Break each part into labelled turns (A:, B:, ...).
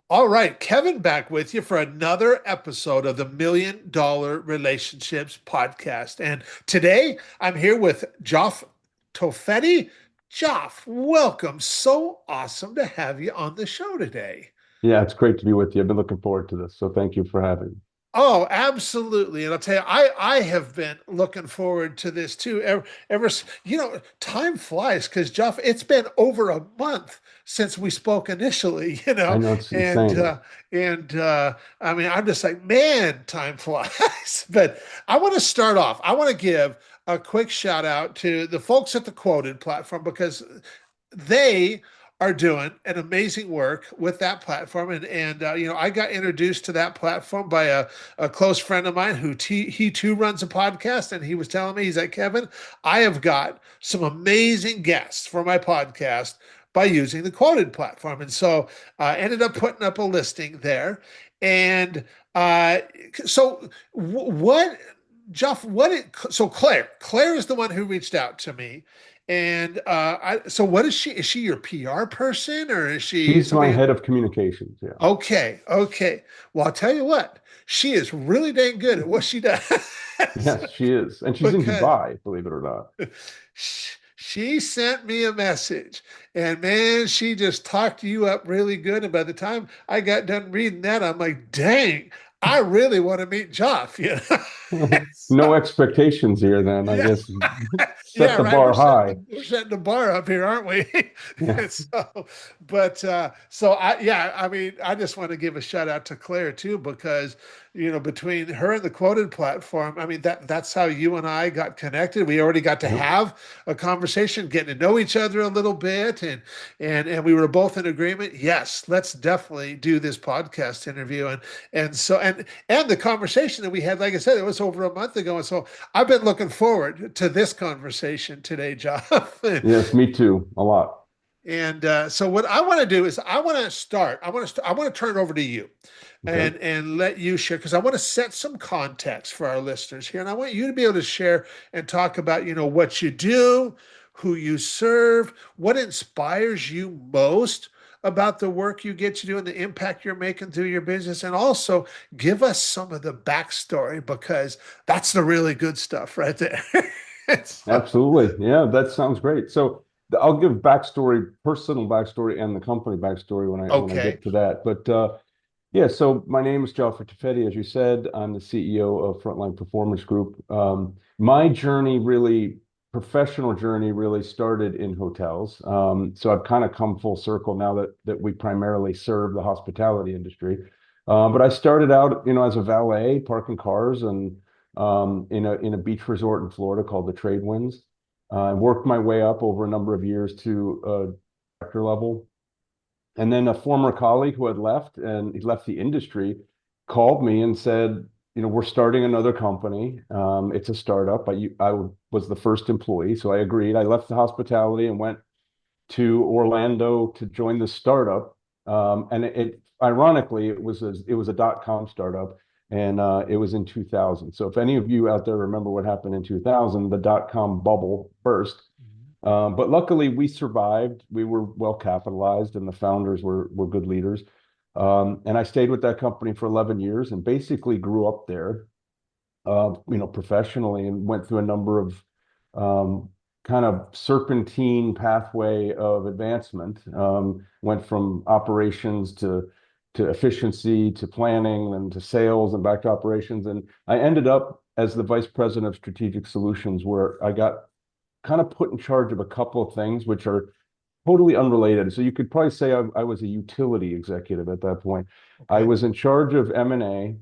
A: All right, Kevin back with you for another episode of the $1 Million Relationships Podcast. And today I'm here with Geoff Toffetti. Geoff, welcome. So awesome to have you on the show today.
B: Yeah, it's great to be with you. I've been looking forward to this. So thank you for having me.
A: Oh, absolutely. And I'll tell you, I have been looking forward to this too. Time flies because Jeff, it's been over a month since we spoke initially,
B: I know it's
A: and
B: insane.
A: I mean, I'm just like, man, time flies. But I want to start off. I want to give a quick shout out to the folks at the Quoted platform because they are doing an amazing work with that platform. And I got introduced to that platform by a close friend of mine he too runs a podcast. And he was telling me, he's like, Kevin, I have got some amazing guests for my podcast by using the Quoted platform. And so I ended up putting up a listing there. And uh, so what, Jeff, so Claire is the one who reached out to me. And so what is she? Is she your PR person or is she
B: She's my
A: somebody?
B: head of communications. Yeah.
A: Okay, okay. Well, I'll tell you what, she is really dang good at what she does.
B: Yes, she is. And she's in
A: Because
B: Dubai, believe it or not.
A: she sent me a message, and man, she just talked you up really good. And by the time I got done reading that, I'm like, dang, I really want to meet Joff, you know?
B: No
A: So,
B: expectations here, then. I
A: yeah.
B: guess
A: Yeah,
B: set the
A: right.
B: bar high.
A: We're setting the bar up here, aren't we?
B: Yeah.
A: And I mean, I just want to give a shout out to Claire too, because between her and the Quoted platform, I mean that's how you and I got connected. We already got to
B: Yep.
A: have a conversation, getting to know each other a little bit, and we were both in agreement. Yes, let's definitely do this podcast interview. And the conversation that we had, like I said, it was over a month ago, and so I've been looking forward to this conversation today, Jeff.
B: Yes, me too. A lot.
A: So what I want to do is I want to start. I want to turn it over to you,
B: Okay.
A: and let you share because I want to set some context for our listeners here, and I want you to be able to share and talk about what you do, who you serve, what inspires you most about the work you get to do and the impact you're making through your business, and also give us some of the backstory because that's the really good stuff right there. So,
B: Absolutely. Yeah, that sounds great. So I'll give backstory, personal backstory, and the company backstory when I
A: okay.
B: get to that. But yeah, so my name is Geoffrey Toffetti, as you said. I'm the CEO of Frontline Performance Group. My journey really, professional journey really started in hotels. So I've kind of come full circle now that we primarily serve the hospitality industry. But I started out, as a valet, parking cars and in a beach resort in Florida called the Trade Winds. I worked my way up over a number of years to director level. And then a former colleague who had left and he left the industry called me and said, we're starting another company. It's a startup. I was the first employee, so I agreed. I left the hospitality and went to Orlando to join the startup. And it ironically, it was a dot-com startup, and it was in 2000. So if any of you out there remember what happened in 2000, the dot-com bubble burst. But luckily, we survived. We were well capitalized, and the founders were good leaders. And I stayed with that company for 11 years and basically grew up there, professionally, and went through a number of kind of serpentine pathway of advancement. Went from operations to efficiency to planning and to sales and back to operations. And I ended up as the vice president of strategic solutions, where I got kind of put in charge of a couple of things which are totally unrelated. So you could probably say I was a utility executive at that point. I
A: Okay.
B: was in charge of M&A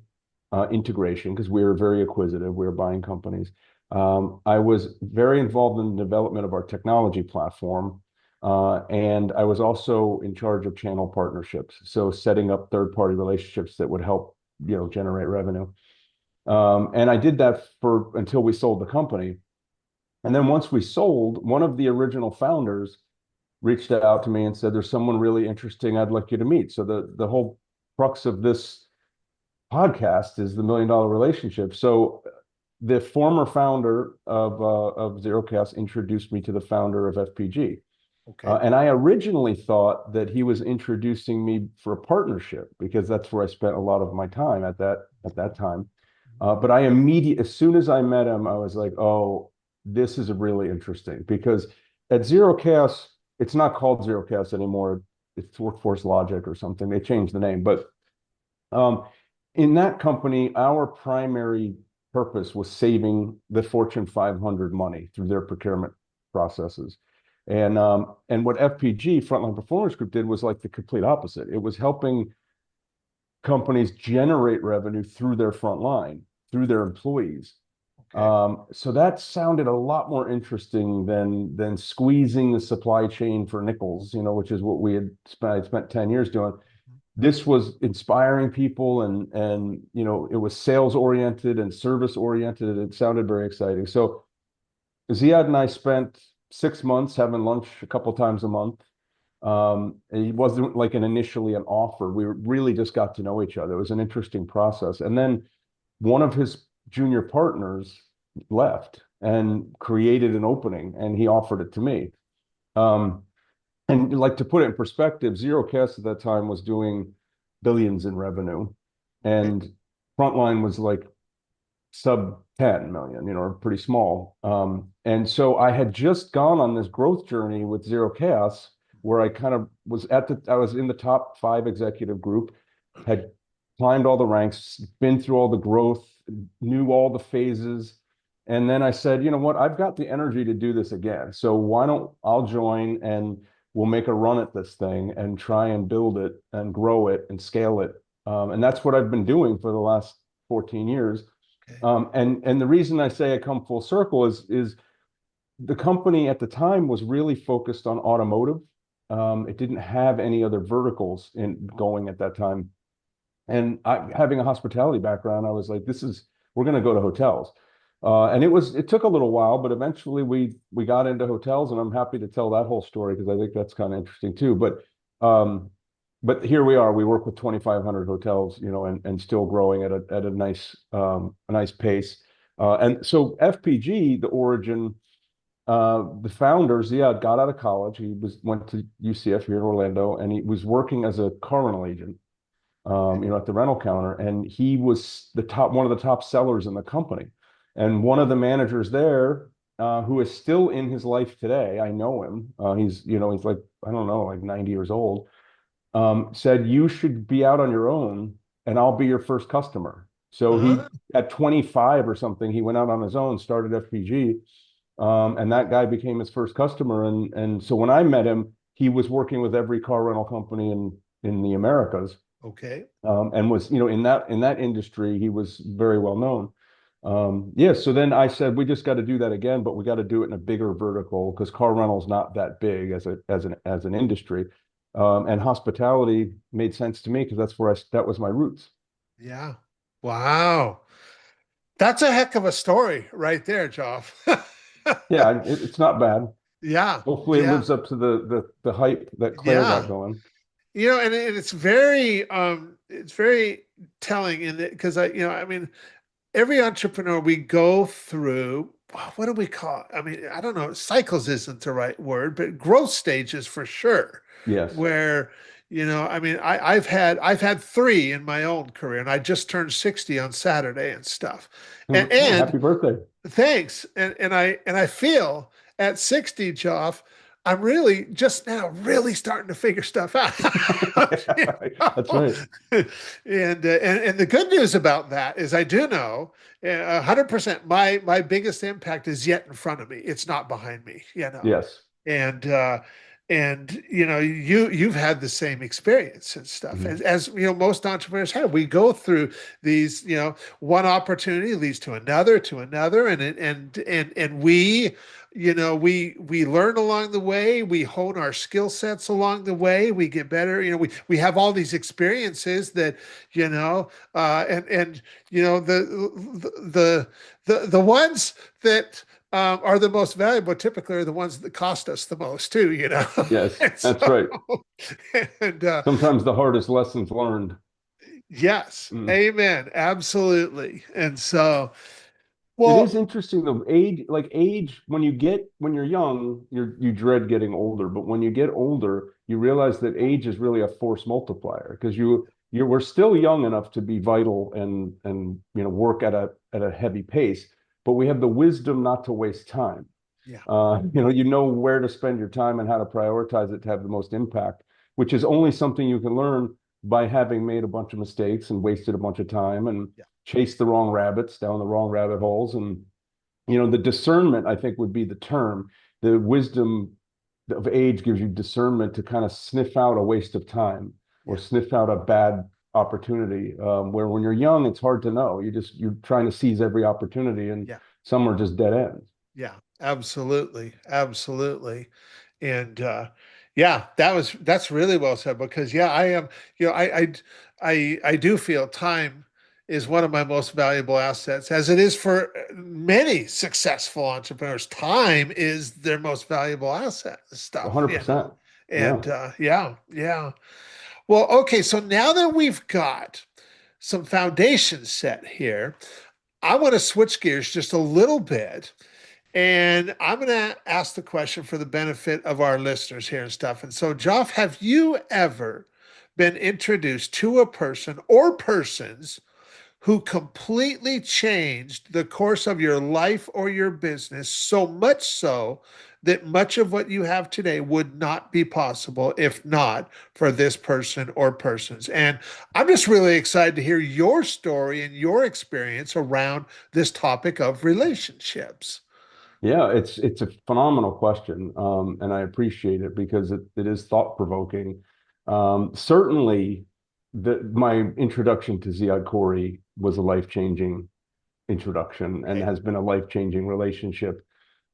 B: integration because we were very acquisitive. We were buying companies. I was very involved in the development of our technology platform. And I was also in charge of channel partnerships. So setting up third-party relationships that would help, generate revenue. And I did that for until we sold the company. And then once we sold, one of the original founders reached out to me and said, "There's someone really interesting I'd like you to meet." So the whole crux of this podcast is the $1 Million Relationship. So the former founder of Zerocast introduced me to the founder of FPG.
A: Okay.
B: And I originally thought that he was introducing me for a partnership because that's where I spent a lot of my time at that time. But I immediately, as soon as I met him, I was like, oh, this is really interesting because at Zero Chaos, it's not called Zero Chaos anymore. It's Workforce Logic or something. They changed the name. But um, in that company, our primary purpose was saving the Fortune 500 money through their procurement processes. And what FPG, Frontline Performance Group, did was like the complete opposite. It was helping companies generate revenue through their front line, through their employees.
A: Okay.
B: So that sounded a lot more interesting than squeezing the supply chain for nickels, which is what we had spent 10 years doing. This was inspiring people and it was sales oriented and service oriented. It sounded very exciting. So Ziad and I spent 6 months having lunch a couple times a month. It wasn't like initially an offer. We really just got to know each other. It was an interesting process. And then one of his junior partners left and created an opening, and he offered it to me. Um, and like to put it in perspective, Zerocast at that time was doing billions in revenue,
A: Okay.
B: and Frontline was like sub 10 million, pretty small. And so I had just gone on this growth journey with Zero Chaos where I kind of I was in the top 5 executive group, had climbed all the ranks, been through all the growth, knew all the phases. And then I said, you know what, I've got the energy to do this again. So why don't I'll join and we'll make a run at this thing and try and build it and grow it and scale it. And that's what I've been doing for the last 14 years.
A: Okay.
B: And the reason I say I come full circle is the company at the time was really focused on automotive. It didn't have any other verticals in going at that time. And having a hospitality background, I was like, we're going to go to hotels. And it took a little while, but eventually we got into hotels, and I'm happy to tell that whole story because I think that's kind of interesting too. Um, but here we are. We work with 2,500 hotels, and still growing at a nice pace. And so FPG, the origin, the founder Ziad got out of college. He went to UCF here in Orlando, and he was working as a car rental agent, at the rental counter, and he was one of the top sellers in the company. And one of the managers there, who is still in his life today, I know him. He's like, I don't know, like 90 years old. Said you should be out on your own, and I'll be your first customer. So
A: Uh,
B: he, at 25 or something, he went out on his own, started FPG, and that guy became his first customer. And so when I met him, he was working with every car rental company in the Americas,
A: okay.
B: and was in that industry he was very well known. Yeah, so then I said we just got to do that again, but we got to do it in a bigger vertical because car rental is not that big as an industry, and hospitality made sense to me because that was my roots.
A: Yeah. Wow. That's a heck of a story right there, Joff.
B: Yeah, it's not bad.
A: Yeah.
B: Hopefully, it
A: Yeah.
B: lives up to the hype that Claire got
A: Yeah.
B: going.
A: And it's very telling in it because I mean, every entrepreneur we go through, what do we call it? I mean, I don't know, cycles isn't the right word, but growth stages for sure,
B: Yes.
A: where, I mean, I've had three in my own career, and I just turned 60 on Saturday and stuff. And,
B: Oh,
A: and
B: happy birthday.
A: thanks. And I feel at 60, Joff, I'm really just now really starting to figure stuff out. you
B: That's
A: know?
B: right.
A: And the good news about that is I do know 100% my biggest impact is yet in front of me. It's not behind me,
B: Yes.
A: and you've had the same experience and stuff
B: Mhm.
A: as most entrepreneurs have. We go through these, one opportunity leads to another, and we learn along the way. We hone our skill sets along the way. We get better. We have all these experiences that and the ones that are the most valuable typically are the ones that cost us the most too,
B: Yes,
A: And
B: that's
A: so,
B: right.
A: and
B: Sometimes the hardest lessons learned.
A: yes,
B: Mm.
A: amen, absolutely. And so,
B: It
A: Well,
B: is interesting though. Age, when you're young, you dread getting older, but when you get older, you realize that age is really a force multiplier because we're still young enough to be vital and work at a heavy pace, but we have the wisdom not to waste time.
A: yeah,
B: You know where to spend your time and how to prioritize it to have the most impact, which is only something you can learn by having made a bunch of mistakes and wasted a bunch of time and
A: yeah,
B: chased the wrong rabbits down the wrong rabbit holes. And, the discernment, I think, would be the term. The wisdom of age gives you discernment to kind of sniff out a waste of time or
A: yeah,
B: sniff out a bad opportunity. Where when you're young, it's hard to know. You're trying to seize every opportunity, and
A: yeah.
B: some are just dead ends.
A: Yeah, absolutely. Absolutely. And yeah, that's really well said because yeah, I am, I do feel time is one of my most valuable assets, as it is for many successful entrepreneurs. Time is their most valuable asset, stuff,
B: 100%.
A: And
B: Yeah.
A: yeah, yeah. Well, okay, so now that we've got some foundation set here, I want to switch gears just a little bit and I'm going to ask the question for the benefit of our listeners here and stuff. And so, Joff, have you ever been introduced to a person or persons who completely changed the course of your life or your business, so much so that much of what you have today would not be possible if not for this person or persons? And I'm just really excited to hear your story and your experience around this topic of relationships.
B: Yeah, it's a phenomenal question, and I appreciate it because it is thought provoking. Certainly, my introduction to Ziad Corey was a life changing introduction and
A: Okay.
B: has been a life changing relationship.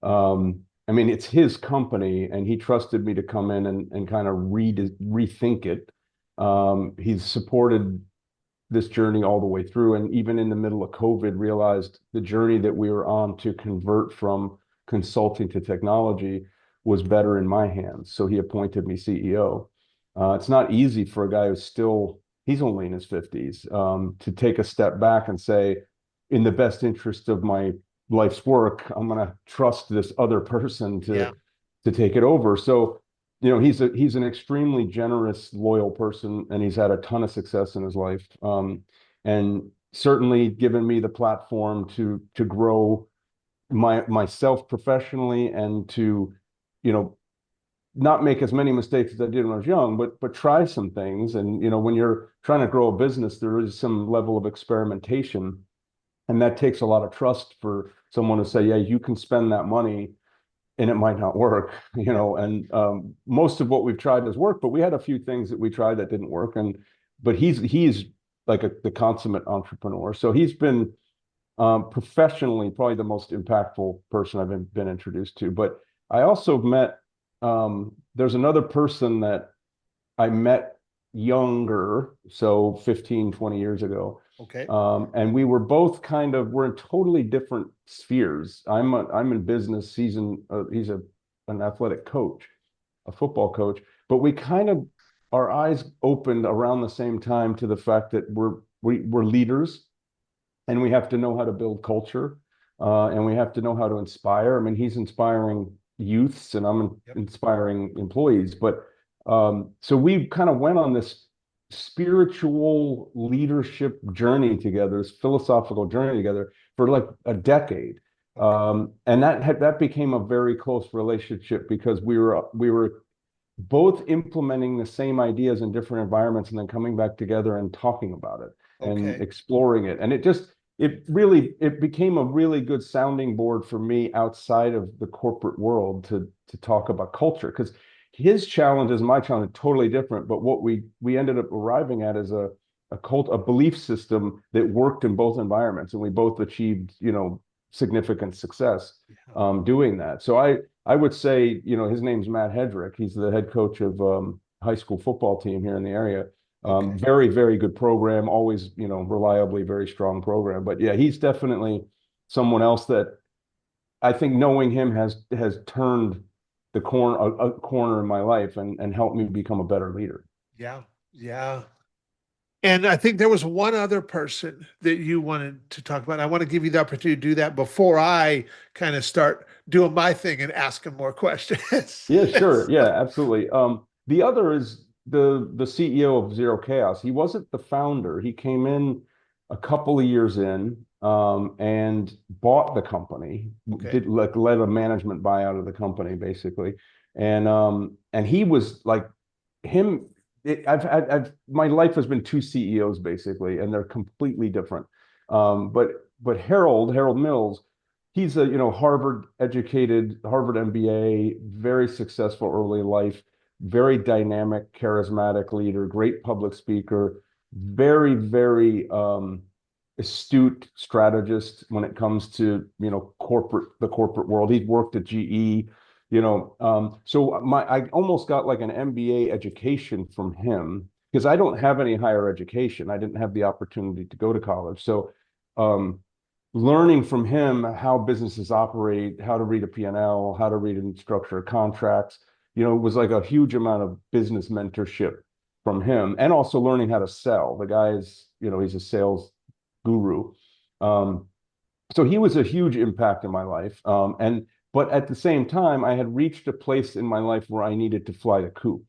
B: I mean, it's his company, and he trusted me to come in and kind of rethink it. He's supported this journey all the way through. And even in the middle of COVID, realized the journey that we were on to convert from consulting to technology was better in my hands. So he appointed me CEO. It's not easy for a guy who's still, he's only in his 50s, to take a step back and say, in the best interest of my life's work, I'm going to trust this other person
A: Yeah.
B: to take it over. So, he's an extremely generous, loyal person, and he's had a ton of success in his life. And certainly given me the platform to grow myself professionally and to, you know, not make as many mistakes as I did when I was young, but try some things. And when you're trying to grow a business, there is some level of experimentation, and that takes a lot of trust for someone to say, yeah, you can spend that money and it might not work,
A: Yeah.
B: and most of what we've tried has worked, but we had a few things that we tried that didn't work. But he's like the consummate entrepreneur. So he's been professionally probably the most impactful person I've been introduced to. But I also met, there's another person that I met younger, so 15, 20 years ago.
A: Okay.
B: And we were both we're in totally different spheres. I'm in business. He's an athletic coach, a football coach, but our eyes opened around the same time to the fact that we're leaders, and we have to know how to build culture, and we have to know how to inspire. I mean, he's inspiring youths, and I'm
A: Yep.
B: inspiring employees. But so we kind of went on this spiritual leadership journey together, this philosophical journey together for like a decade.
A: Okay.
B: And that became a very close relationship because we were both implementing the same ideas in different environments and then coming back together and talking about it and
A: Okay.
B: exploring it. And it became a really good sounding board for me outside of the corporate world to talk about culture, because his challenges and my challenge are totally different. But what we ended up arriving at is a belief system that worked in both environments, and we both achieved, significant success
A: Yeah.
B: doing that. So I would say, his name's Matt Hedrick. He's the head coach of high school football team here in the area.
A: Okay.
B: Very, very good program, always, reliably very strong program. But yeah, he's definitely someone else that I think knowing him has turned the corner a corner in my life and helped me become a better leader.
A: Yeah. Yeah. And I think there was one other person that you wanted to talk about. I want to give you the opportunity to do that before I kind of start doing my thing and asking more questions.
B: Yeah, sure. Yeah, absolutely. The other is the CEO of Zero Chaos. He wasn't the founder. He came in a couple of years in, and bought the company,
A: Okay.
B: did like led a management buyout of the company basically. And he was like him. My life has been two CEOs basically, and they're completely different. But Harold Mills, he's a Harvard educated, Harvard MBA, very successful early life, very dynamic, charismatic leader, great public speaker, very astute strategist when it comes to the corporate world. He's worked at GE, so I almost got like an MBA education from him because I don't have any higher education. I didn't have the opportunity to go to college. So um, learning from him how businesses operate, how to read a P&L, how to read and structure contracts, it was like a huge amount of business mentorship from him, and also learning how to sell. The guy is, he's a sales guru. Um, so he was a huge impact in my life. But at the same time, I had reached a place in my life where I needed to fly the coop,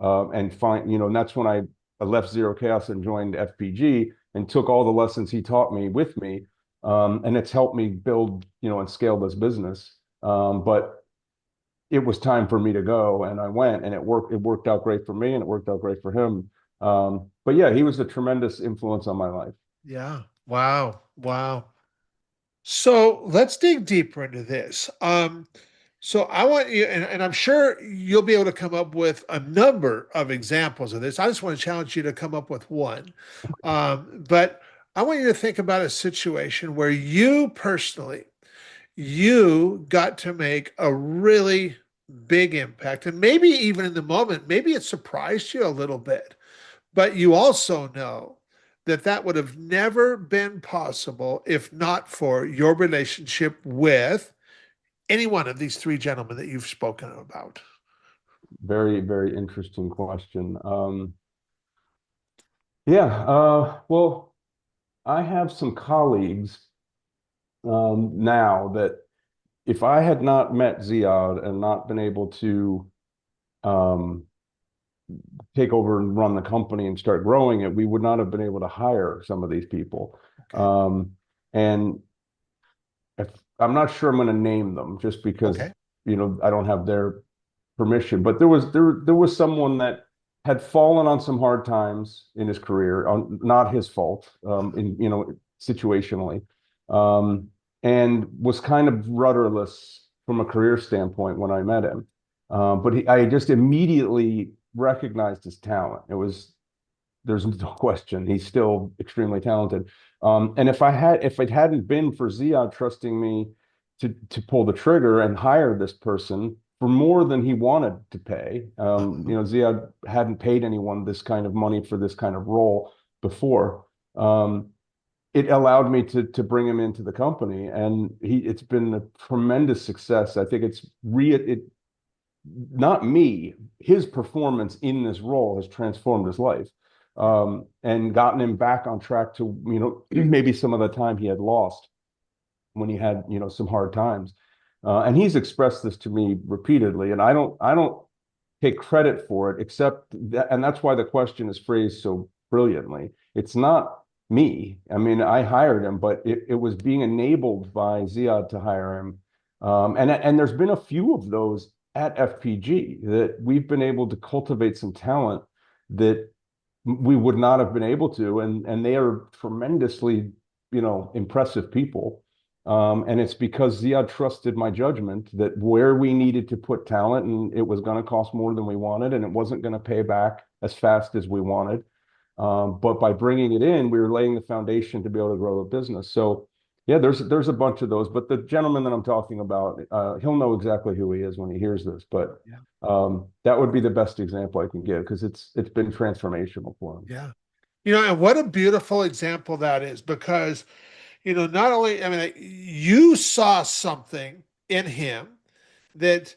B: and find, and that's when I left Zero Chaos and joined FPG and took all the lessons he taught me with me. And it's helped me build, and scale this business. But it was time for me to go, and I went, and it worked out great for me, and it worked out great for him. But yeah, he was a tremendous influence on my life.
A: Yeah. Wow. Wow. So let's dig deeper into this. So I want you, and I'm sure you'll be able to come up with a number of examples of this. I just want to challenge you to come up with one. But I want you to think about a situation where you personally, you got to make a really big impact. And maybe even in the moment, maybe it surprised you a little bit. But you also know that that would have never been possible if not for your relationship with any one of these three gentlemen that you've spoken about.
B: Very interesting question. Yeah, well, I have some colleagues now that if I had not met Ziad and not been able to um, take over and run the company and start growing it, we would not have been able to hire some of these people.
A: Okay.
B: Um, and if, I'm not sure I'm going to name them just because,
A: Okay.
B: I don't have their permission. But there was someone that had fallen on some hard times in his career, on not his fault, in situationally, um, and was kind of rudderless from a career standpoint when I met him. But I just immediately recognized his talent. There's no question he's still extremely talented. And if it hadn't been for Ziad trusting me to pull the trigger and hire this person for more than he wanted to pay, Ziad hadn't paid anyone this kind of money for this kind of role before. It allowed me to bring him into the company, and it's been a tremendous success. I think it not me, his performance in this role has transformed his life, and gotten him back on track to, maybe some of the time he had lost when he had, some hard times. And he's expressed this to me repeatedly, and I don't take credit for it, except that, and that's why the question is phrased so brilliantly. It's not me. I mean, I hired him, but it was being enabled by Ziad to hire him. And there's been a few of those at FPG that we've been able to cultivate some talent that we would not have been able to, and they are tremendously, impressive people. And it's because Ziad trusted my judgment that where we needed to put talent, and it was going to cost more than we wanted, and it wasn't going to pay back as fast as we wanted. But by bringing it in, we were laying the foundation to be able to grow a business. So yeah, there's a bunch of those. But the gentleman that I'm talking about, he'll know exactly who he is when he hears this. But
A: Yeah.
B: that would be the best example I can give because it's been transformational for him.
A: Yeah. And what a beautiful example that is because, not only, I mean, like, you saw something in him that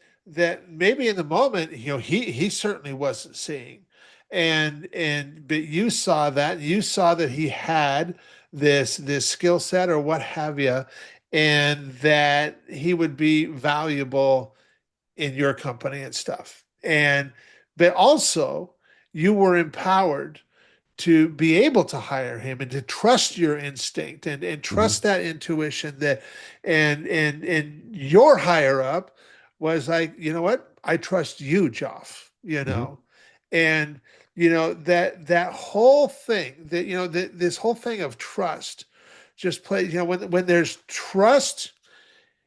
A: maybe in the moment, he certainly wasn't seeing. but you saw that, you saw that he had this skill set or what have you, and that he would be valuable in your company and stuff. And but also you were empowered to be able to hire him and to trust your instinct and
B: Hmm.
A: trust that intuition that and your higher up was like, you know what? I trust you, Joff,
B: Hmm.
A: And that whole thing that this whole thing of trust just plays, when there's trust,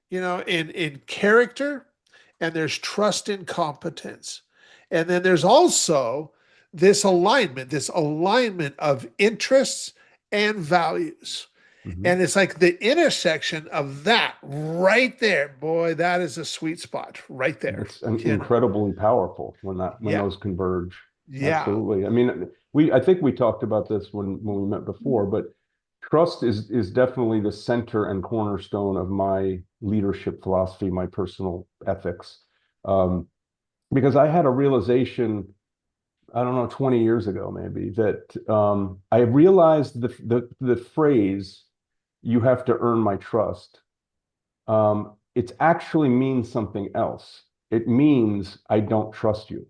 A: in character, and there's trust in competence. And then there's also this alignment of interests and values.
B: Hmm.
A: And it's like the intersection of that right there. Boy, that is a sweet spot right there.
B: It's
A: You know,
B: incredibly powerful when
A: yeah,
B: those converge.
A: yeah,
B: Absolutely. I mean, I think we talked about this when we met before, but trust is definitely the center and cornerstone of my leadership philosophy, my personal ethics. Um, because I had a realization, I don't know, 20 years ago maybe, that I realized the phrase "you have to earn my trust." It actually means something else. It means I don't trust you.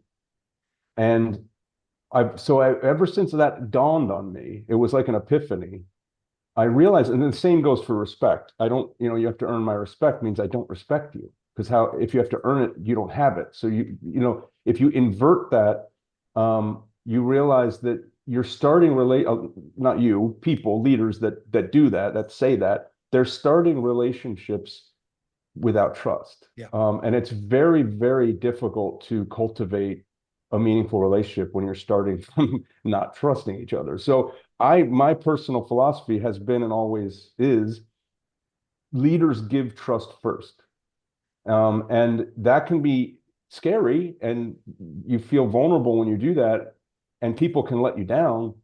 B: And ever since that dawned on me, it was like an epiphany. I realized, and the same goes for respect. I don't, you have to earn my respect means I don't respect you. Because if you have to earn it, you don't have it. So if you invert that, you realize that you're starting not you, people, leaders that do that, that say that, they're starting relationships without trust.
A: yeah,
B: And it's very, very difficult to cultivate a meaningful relationship when you're starting from not trusting each other. So my personal philosophy has been and always is leaders give trust first. And that can be scary and you feel vulnerable when you do that and people can let you down.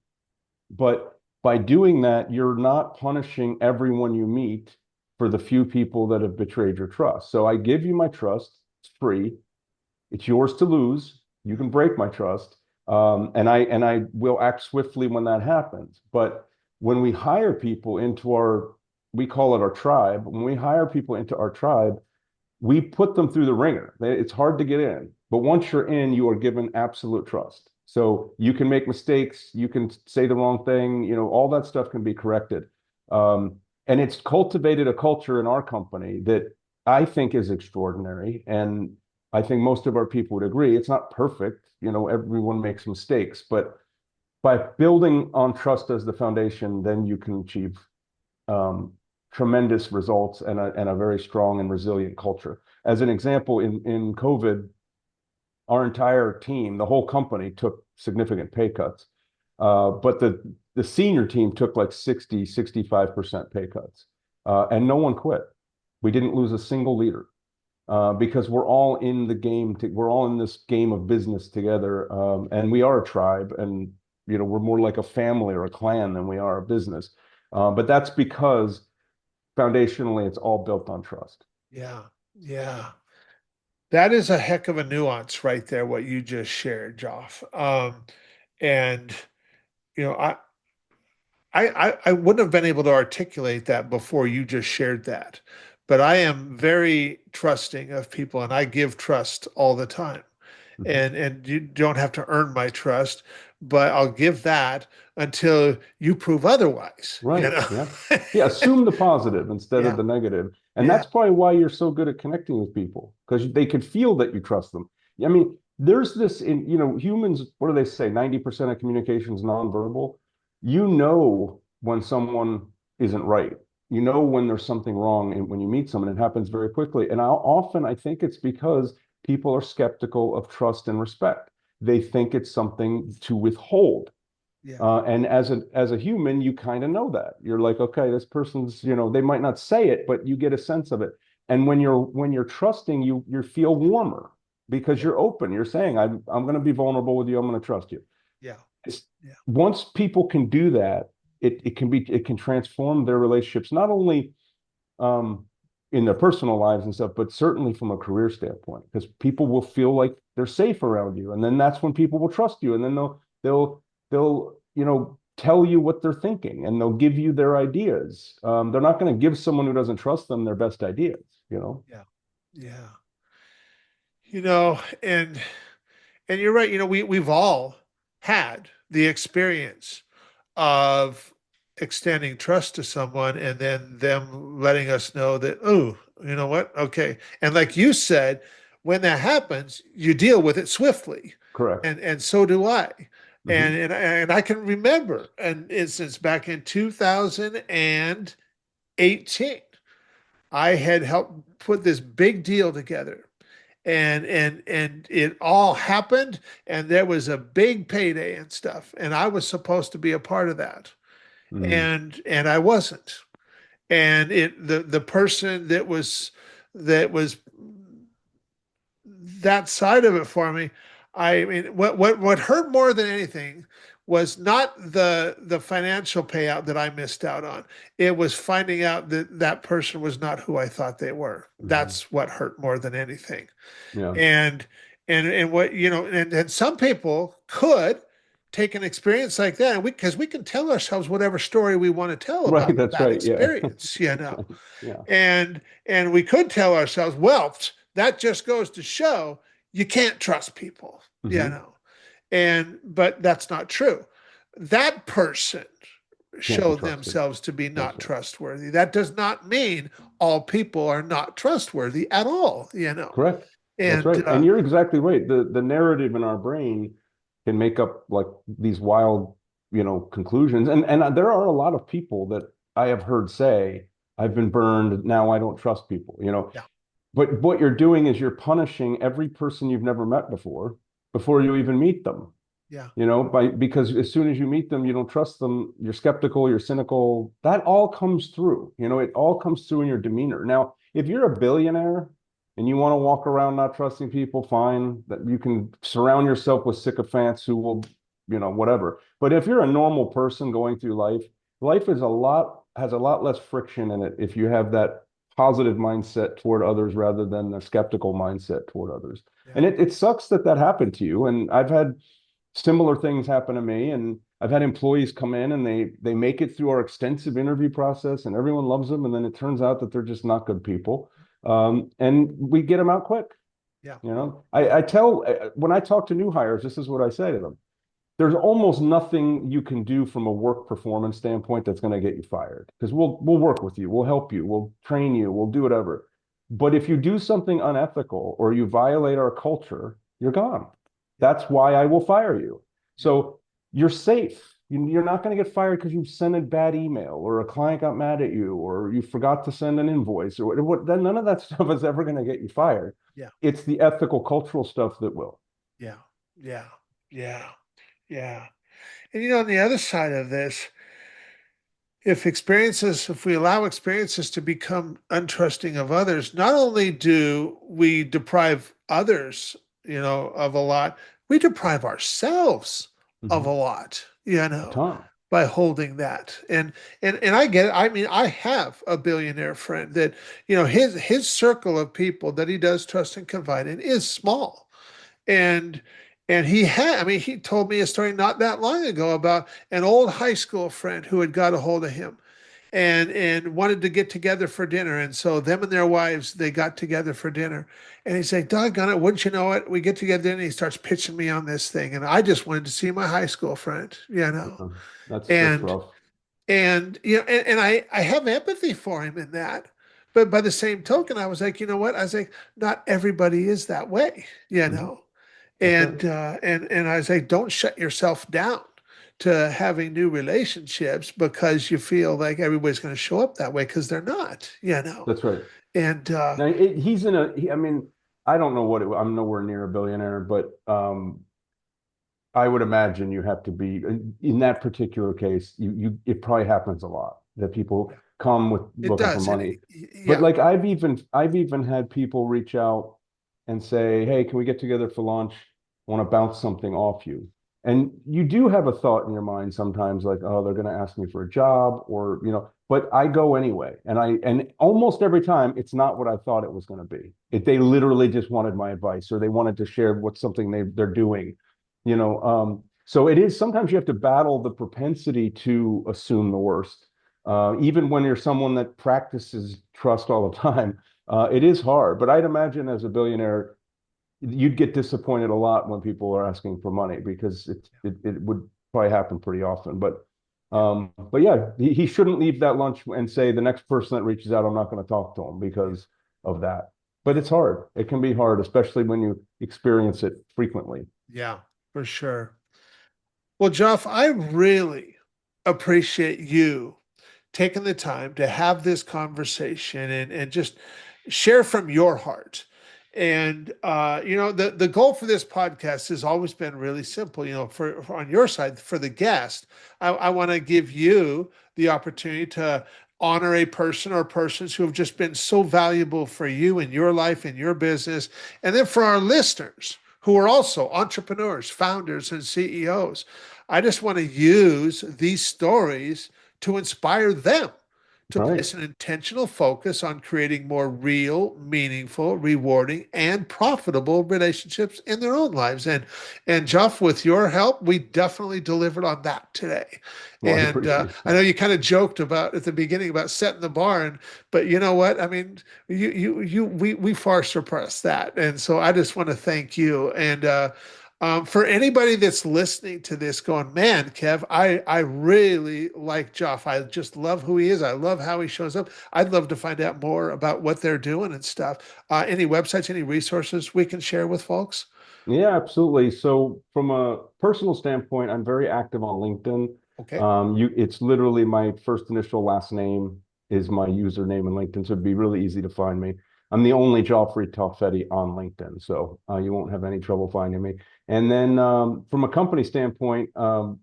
B: But by doing that, you're not punishing everyone you meet for the few people that have betrayed your trust. So I give you my trust. It's free. It's yours to lose. You can break my trust. And I will act swiftly when that happens. But when we hire people into we call it our tribe. When we hire people into our tribe, we put them through the ringer. It's hard to get in, but once you're in, you are given absolute trust. So you can make mistakes, you can say the wrong thing, all that stuff can be corrected. Um, and it's cultivated a culture in our company that I think is extraordinary. And I think most of our people would agree. It's not perfect, everyone makes mistakes, but by building on trust as the foundation, then you can achieve um, tremendous results and a very strong and resilient culture. As an example, in COVID, our entire team, the whole company took significant pay cuts. But the senior team took like 65% pay cuts. And no one quit. We didn't lose a single leader because we're all in the game. We're all in this game of business together. And we are a tribe and, we're more like a family or a clan than we are a business. But that's because foundationally, it's all built on trust.
A: yeah, yeah. That is a heck of a nuance right there, what you just shared, Joff. And you know, I wouldn't have been able to articulate that before you just shared that. But I am very trusting of people and I give trust all the time.
B: Mhm.
A: And you don't have to earn my trust, but I'll give that until you prove otherwise,
B: Right. Yeah. Yeah. Assume the positive instead of
A: Yeah,
B: the negative. And
A: yeah,
B: that's probably why you're so good at connecting with people because they could feel that you trust them. I mean, there's this in, humans, what do they say? 90% of communication is nonverbal. You know when someone isn't right. You know when there's something wrong and when you meet someone, it happens very quickly. And I think it's because people are skeptical of trust and respect. They think it's something to withhold.
A: yeah,
B: And as a human, you kind of know that. You're like, okay, this person's, they might not say it, but you get a sense of it. And when you're trusting, you feel warmer because
A: yeah,
B: you're open. You're saying, I'm going to be vulnerable with you. I'm going to trust you.
A: yeah,
B: It's,
A: yeah,
B: once people can do that, it can transform their relationships, not only um, in their personal lives and stuff, but certainly from a career standpoint, because people will feel like they're safe around you, and then that's when people will trust you, and then They'll tell you what they're thinking, and they'll give you their ideas. They're not going to give someone who doesn't trust them their best ideas, you know?
A: Yeah. Yeah. You know, and you're right, we've all had the experience of extending trust to someone and then them letting us know that, oh, you know what? Okay. And like you said, when that happens, you deal with it swiftly.
B: Correct.
A: And so do I.
B: Hmm.
A: And I can remember an instance back in 2018. I had helped put this big deal together, and it all happened, and there was a big payday and stuff, and I was supposed to be a part of that,
B: Mm.
A: and I wasn't. And the person that was that side of it for me, I mean, what hurt more than anything was not the financial payout that I missed out on. It was finding out that that person was not who I thought they were.
B: Hmm.
A: That's what hurt more than anything.
B: Yeah.
A: And and what and some people could take an experience like that, and we because we can tell ourselves whatever story we want to tell
B: Right.
A: about
B: That's
A: that
B: right. Yeah.
A: experience,
B: That's right. Yeah.
A: and we could tell ourselves, well, that just goes to show you can't trust people, you
B: Hmm.
A: know. And but that's not true. That person
B: Can't be
A: showed
B: trusted.
A: themselves to be
B: That's
A: not
B: right.
A: trustworthy. That does not mean all people are not trustworthy at all,
B: Correct. That's
A: And
B: right. And you're exactly right. The narrative in our brain can make up like these wild, conclusions. And there are a lot of people that I have heard say, I've been burned, now I don't trust people.
A: yeah,
B: But what you're doing is you're punishing every person you've never met before you even meet them.
A: yeah,
B: Because as soon as you meet them, you don't trust them, you're skeptical, you're cynical. That all comes through. It all comes through in your demeanor. Now, if you're a billionaire and you want to walk around not trusting people, fine. That you can surround yourself with sycophants who will, whatever. But if you're a normal person going through life, life has a lot less friction in it if you have that positive mindset toward others rather than a skeptical mindset toward others.
A: yeah,
B: And it sucks that happened to you. And I've had similar things happen to me, and I've had employees come in and they make it through our extensive interview process and everyone loves them, and then it turns out that they're just not good people. And we get them out quick.
A: yeah, yeah,
B: I tell when I talk to new hires, this is what I say to them: there's almost nothing you can do from a work performance standpoint that's going to get you fired, because we'll work with you, we'll help you, we'll train you, we'll do whatever. But if you do something unethical or you violate our culture, you're gone.
A: yeah,
B: That's why I will fire you.
A: yeah,
B: So you're safe. You're not going to get fired because you sent a bad email or a client got mad at you or you forgot to send an invoice or what. Then none of that stuff is ever going to get you fired.
A: yeah,
B: It's the ethical, cultural stuff that will.
A: yeah, yeah, yeah, yeah. And on the other side of this, if we allow experiences to become untrusting of others, not only do we deprive others, of a lot, we deprive ourselves of a
B: Mhm.
A: lot,
B: A ton.
A: by holding that. And I get it. I mean, I have a billionaire friend that, his circle of people that he does trust and confide in is small. And he told me a story not that long ago about an old high school friend who had got a hold of him and wanted to get together for dinner. And so them and their wives, they got together for dinner. And he's like, doggone it, wouldn't you know it? We get together and he starts pitching me on this thing. And I just wanted to see my high school friend.
B: Yeah. That's
A: And
B: rough.
A: and I have empathy for him in that. But by the same token, I was like, you know what? I was like, not everybody is that way.
B: Mhm. That's right.
A: And I was like, don't shut yourself down to having new relationships because you feel like everybody's going to show up that way because they're not.
B: That's right.
A: And
B: Now he's in I mean, I don't know I'm nowhere near a billionaire, but I would imagine you have to be in that particular case. It probably happens a lot that people
A: yeah,
B: come with
A: it
B: looking for
A: does. And
B: money. But
A: yeah,
B: like I've even had people reach out and say, "Hey, can we get together for lunch? I want to bounce something off you." And you do have a thought in your mind sometimes, like, "Oh, they're going to ask me for a job," or But I go anyway, and almost every time it's not what I thought it was going to be. They literally just wanted my advice, or they wanted to share what's something they're doing. So it is sometimes you have to battle the propensity to assume the worst. Even when you're someone that practices trust all the time, it is hard. But I'd imagine as a billionaire, you'd get disappointed a lot when people are asking for money because it would probably happen pretty often. But yeah, he shouldn't leave that lunch and say the next person that reaches out, I'm not going to talk to him because of that. But it's hard. It can be hard, especially when you experience it frequently.
A: Yeah, for sure. Well, Jeff, I really appreciate you taking the time to have this conversation and just share from your heart. And the goal for this podcast has always been really simple. For on your side, for the guest, I want to give you the opportunity to honor a person or persons who have just been so valuable for you in your life, in your business. And then for our listeners who are also entrepreneurs, founders, and CEOs, I just want to use these stories to inspire them to
B: Right.
A: place an intentional focus on creating more real, meaningful, rewarding, and profitable relationships in their own lives. And Jeff, with your help, we definitely delivered on that today.
B: Well, I
A: And
B: appreciate
A: I know
B: that.
A: you kind of joked about at the beginning about setting the bar, but you know what? I mean, we far surpassed that. And so I just want to thank you. And for anybody that's listening to this going, man, Kev, I really like Jeff. I just love who he is. I love how he shows up. I'd love to find out more about what they're doing and stuff. Any websites, any resources we can share with folks?
B: Yeah, absolutely. So from a personal standpoint, I'm very active on LinkedIn.
A: Okay.
B: It's literally my first initial last name is my username in LinkedIn, so it'd be really easy to find me. I'm the only Geoffrey Toffetti on LinkedIn, so you won't have any trouble finding me. And then from a company standpoint,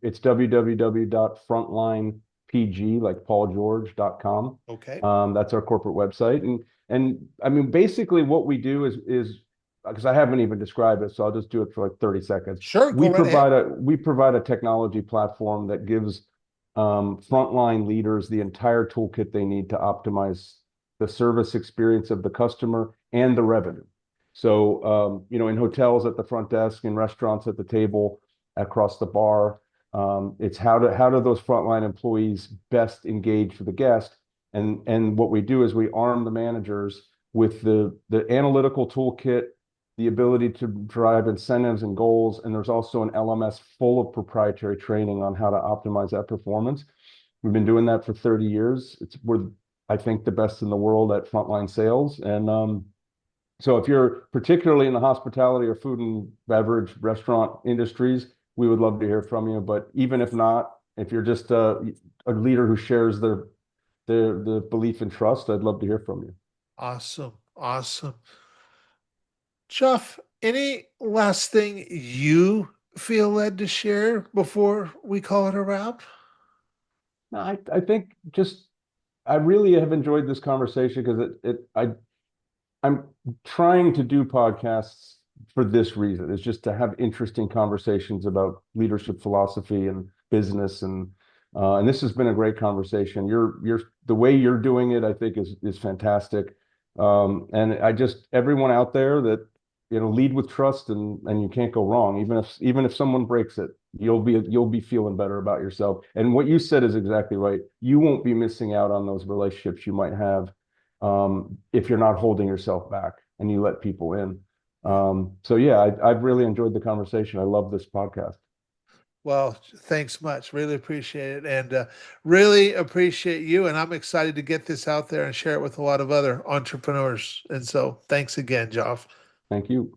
B: it's www.frontlinepg, like paulgeorge.com.
A: Okay.
B: That's our corporate website. And I mean, basically what we do is because I haven't even described it, so I'll just do it for like 30 seconds.
A: Sure. Go right ahead.
B: We provide a technology platform that gives frontline leaders the entire toolkit they need to optimize the service experience of the customer and the revenue. So in hotels at the front desk, in restaurants at the table, across the bar, it's how do those frontline employees best engage for the guest, and what we do is we arm the managers with the analytical toolkit, the ability to drive incentives and goals. And there's also an LMS full of proprietary training on how to optimize that performance. We've been doing that for 30 years. We're, I think, the best in the world at frontline sales. And so if you're particularly in the hospitality or food and beverage restaurant industries, we would love to hear from you. But even if not, if you're just a leader who shares the belief and trust, I'd love to hear from you.
A: Awesome. Awesome. Jeff, any last thing you feel led to share before we call it a wrap?
B: No, I think just I really have enjoyed this conversation because I'm trying to do podcasts for this reason. It's just to have interesting conversations about leadership philosophy and business and this has been a great conversation. You're the way you're doing it, I think is fantastic. And I just everyone out there that lead with trust and you can't go wrong. Even if someone breaks it, you'll be feeling better about yourself. And what you said is exactly right. You won't be missing out on those relationships you might have if you're not holding yourself back and you let people in. So yeah, I've really enjoyed the conversation. I love this podcast.
A: Well, thanks much. Really appreciate it. And really appreciate you. And I'm excited to get this out there and share it with a lot of other entrepreneurs. And so thanks again, Joff.
B: Thank you.